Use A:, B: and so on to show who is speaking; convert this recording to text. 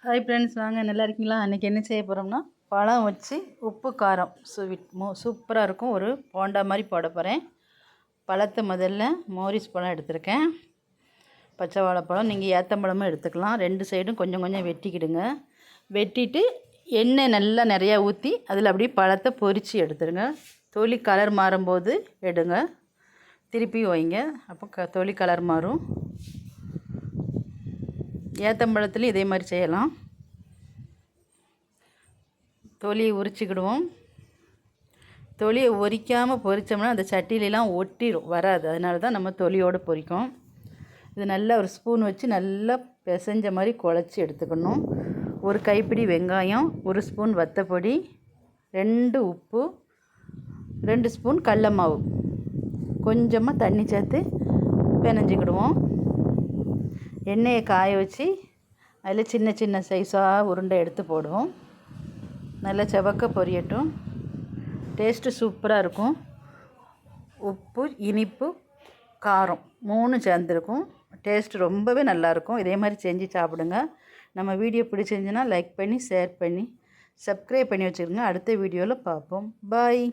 A: Hi friends, வாங்க நல்லா இருக்கீங்களா? அன்றைக்கி என்ன செய்ய போகிறோம்னா பழம் வச்சு உப்பு காரம் சூப்பராக இருக்கும். ஒரு போண்டா மாதிரி போட போகிறேன். பழத்தை முதல்ல மோரிஸ் பழம் எடுத்திருக்கேன். பச்சை வாழைப்பழம், நீங்கள் ஏத்தம்பழமும் எடுத்துக்கலாம். 2 சைடும் கொஞ்சம் கொஞ்சம் வெட்டிக்கிடுங்க. வெட்டிட்டு எண்ணெய் நல்லா நிறையா ஊற்றி அதில் அப்படியே பழத்தை பொரித்து எடுத்துருங்க. தொலி கலர் மாறும்போது எடுங்க, திருப்பி வைங்க. அப்போ தொலி கலர் மாறும். ஏத்தம்பழத்துலேயும் இதே மாதிரி செய்யலாம். தொலியை உரிச்சிக்கிடுவோம். தொலியை உரிக்காமல் பொரித்தோம்னா அந்த சட்டிலெலாம் ஒட்டிடும், வராது. அதனால தான் நம்ம தொலியோடு பொரிக்கும். இது நல்லா ஒரு ஸ்பூன் வச்சு நல்லா பிசைஞ்ச மாதிரி குழச்சி எடுத்துக்கணும். ஒரு கைப்பிடி வெங்காயம், 1 ஸ்பூன் வத்தப்பொடி, 2 உப்பு, 2 ஸ்பூன் கடல மாவு, கொஞ்சமாக தண்ணி சேர்த்து பிணைஞ்சிக்கிடுவோம். எண்ணெயை காய வச்சு அதில் சின்ன சின்ன சைஸாக உருண்டை எடுத்து போடுவோம். நல்லா செவக்க பொரியட்டும். டேஸ்ட்டு சூப்பராக இருக்கும். உப்பு, இனிப்பு, காரம் 3 சேர்ந்துருக்கும். டேஸ்ட்டு ரொம்பவே நல்லாயிருக்கும். இதே மாதிரி செஞ்சு சாப்பிடுங்க. நம்ம வீடியோ பிடிச்சிருந்துச்சுன்னா லைக் பண்ணி, ஷேர் பண்ணி, சப்ஸ்கிரைப் பண்ணி வச்சுருங்க. அடுத்த வீடியோவில் பார்ப்போம். பாய்.